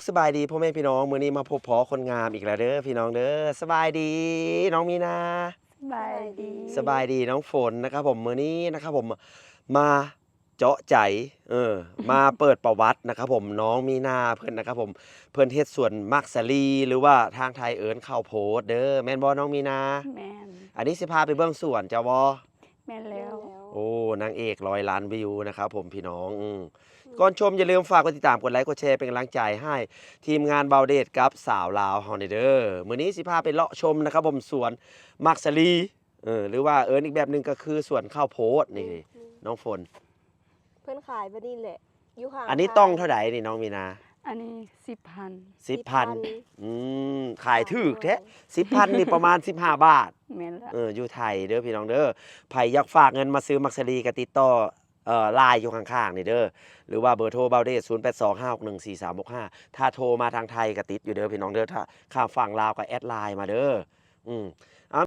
สบายดีพ่อแม่พี่น้องมื้อนี้มาพบพ้อคนงามอีกแล้วเด้อพี่น้องเด้อสบายดีน้องมีนาสบายดี สบายดีน้องฝนนะครับผมมื้อนี้นะครับผมมาเจาะใจมาเปิดประวัตินะครับผมน้องมีนาเพิ่นนะครับผมเพิ่นเฮ็ดสวนมักสะลีหรือว่าทางไทยเอิ้นข้าวโพดเด้อแม่นบ่น้องมีนาแมนอันนี้สิพาไปเบิ่งสวนเจ้าบ่ แมนแล้ว โอ้นางเอกร้อยล้านวิวนะครับผมพี่น้องก่อนชมอย่าลืมฝากกดติดตามกดไลค์กดแชร์เป็นกำลังใจให้ทีมงานเบาเดทกับสาวลาวเฮาเด้อมื้อนี้สิพาไปเลาะชมนะครับผมสวนมักสลีหรือว่าอีกแบบหนึงก็คือสวนข้าวโพดนี่น้องฝนเพื่อนขายบ่นี่แหละอยู่ห่างอันนี้ต้องเท่าไหร่นี่น้องมีนาอันนี้10,000 10,000ขายถูกแท้ 10,000นี่ประมาณ15 บาทแมนแล้ว อยู่ไทยเด้อพี่น้องเด้อไผอยากฝากเงินมาซื้อมักสลีก็ติดต่อไลน์อยู่ข้างๆนี่เด้อหรือว่าเบอร์โทรเบาเดช0825614365ถ้าโทรมาทางไทยก็ติดอยู่เด้อพี่น้องเด้อถ้าข้ามฝั่งลาวก็แอดไลน์มาเด้ออืม